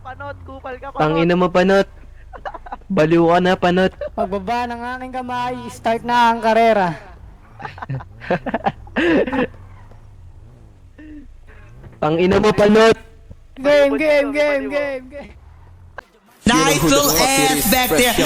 Panot, kupal ka, panot. Tangina mo, Panot. Baliw ka na, Panot. Pagbaba ng aking kamay, start na ang karera. Tangina mo, Panot. Game. Nice little ass back there.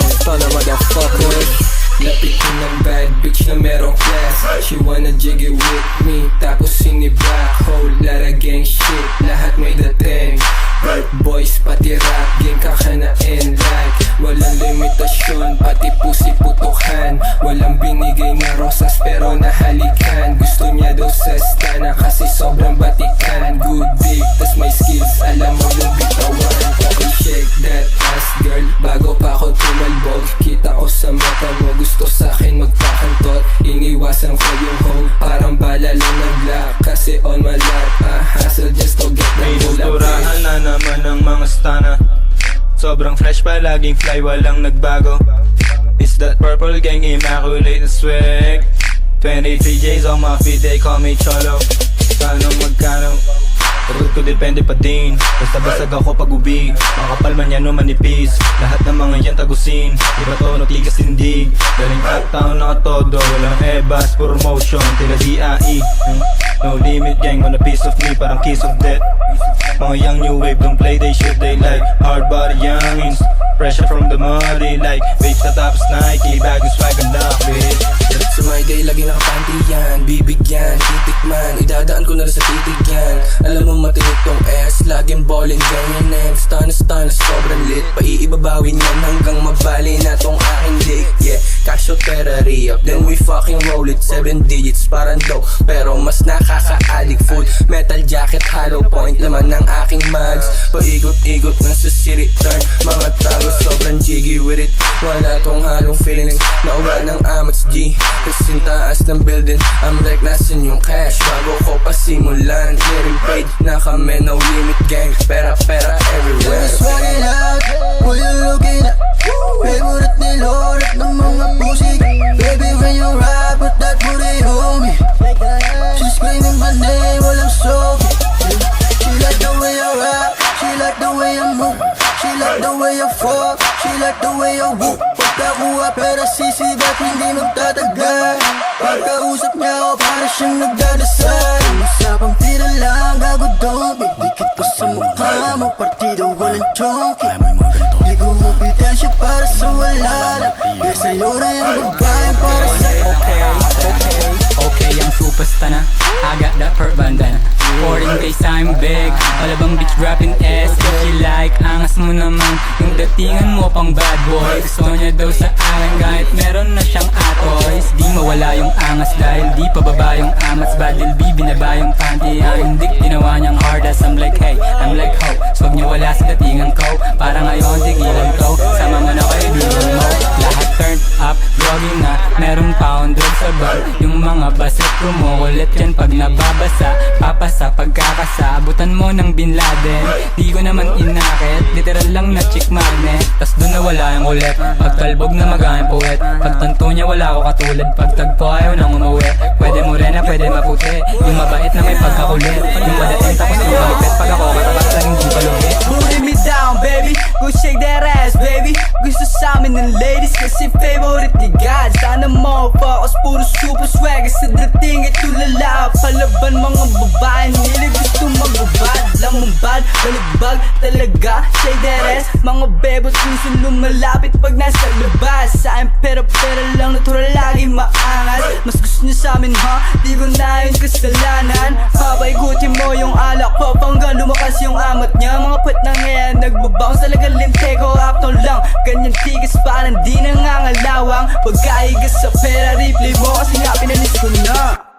Lapit ko ng bad bitch na merong class. She wanna jig it with me, tapos sini-black hole. Lara gang shit, lahat may dating. Right boys, pati rap game kakanain like walang limitasyon, pati pusi putukan. Walang binigay na rosas pero nahalikan. Gusto niya daw sa stana kasi sobrang batikan. Good dick, tas may skills, alam mo yung bitawan. Okay, shake that ass girl, bago pa ako tumalbog. Kita ko sa mata mo, gusto sa'kin magpakantot. Iniwasan ko yung hoe, parang bala lang ng black. Kasi on my lap, hustle just to get the May bullet. nuturahan na naman ng mga stana. Sobrang fresh pa, laging fly, walang nagbago. It's that purple gang, immaculate na swag. 23 J's on my feet, they call me Cholo. Kano magkano, pagod ko depende pa din. Basta basag ako pag ubi, makapal man yan o manipis. Lahat ng mga yan tagusin, iba to nagligas tindig. Galing uptown nakatodo, walang ebas, puro motion. Tila DIE, no limit gang on a piece of me, parang kiss of death. Mga young new wave, don't play they shit they like. Hard body youngins, pressure from the muddy like. Babes na tapos Nike, bag and swag and lock, bitch. Sa my gay, lagi nakapanty yan. Bibigyan, titikman, idadaan ko na rin sa titig yan. Alam mo matinit tong S, laging ballin' ganyan next. Stana, sobrang lit, paiibabawin yan hanggang mabali na tong aking dick. Yeah, cash out pera re-up, then we fucking roll it. 7 digits, parang dope, pero mas nakaka-addict. Food, metal jacket, hollow point, laman ng aking mags. Paikot-ikot na sa city turn, mga tago sobrang jiggy with it. Wala tong halong feeling, nauwa ng amats G. Kasing taas ng building, I'm like nasan yung cash bago ko pasimulan. Getting paid na kami, no limit gang. Pera everywhere. Swag it out, who you looking at? Favorite ni Lord at ng mga pussy. Baby when you rap, put that booty on me. She's screaming my name while I'm soaking. She like the way I rap, she like the way I move. She like the way I fuck, she like the way I whoop. Pagkakuha pera sisi, ba't hindi magtatagal? Pagkausap niya ako, para siyang nagdadasal. Usapang tira lang, gago dobi. Dikit ko sa mukha mo, partido walang chonky. Di ko mapitensya para sa wala lang. Kaya sa'yo na yung babae para sa Okay, ang superstar na I got that perk bandana 14 days I'm big Malabang bitch dropping S If you like, angas mo naman Yung datingan mo pang bad boy Gusto niya daw sa akin kahit meron na siyang atoys Di mawala yung angas dahil di pababa yung amats Badil B, binaba yung panty Ang dick, ginawa niyang hard as I'm like hey, I'm like ho So wag niyo wala sa datingan ko Para ngayon, tigilan to Sa mga nakaibigan mo Lahat turned up, groggy na Merong pound doon sa bar Yung mga basit kumukulit yan pag nababasa Papasa pagkakasa Abutan mo ng Bin Laden Di ko naman inakit Literal lang na chick magnet Tas doon na wala yung ulit Pagtalbog na magayang puwet Pagtanto niya wala ko katulad Pagtagpo ayaw nang umuwi Pwede morena, pwede maputi Yung mabait na may pagkakulit Yung madating tapos yung malupit Pag ako katapat lang hindi palugit Put me down, baby. Go shake that ass, baby. Gusto sa amin ng ladies kasi favorite ni God. Sana mo focus, puro super swag. Sa dating ay tulala. Palaban mga babae, nilig gusto magbabad. Lamang bad, baligbag talaga. Shake that ass, mga bebot minsan lumalapit pag nasa labas. Sa akin pera lang, natural lagi maangas. Mas gusto niyo sa amin ha, di ko na yun kasalanan. Papaikutin mo yung alak ko, panggang lumakas yung amat niya. Mga put na ngayon, nagbabounce talaga linte ko. Uptown lang, ganyan tigas parang di nangangalawang. Pagkaigas sa pera, replay mo kasi nga pinalis ko na.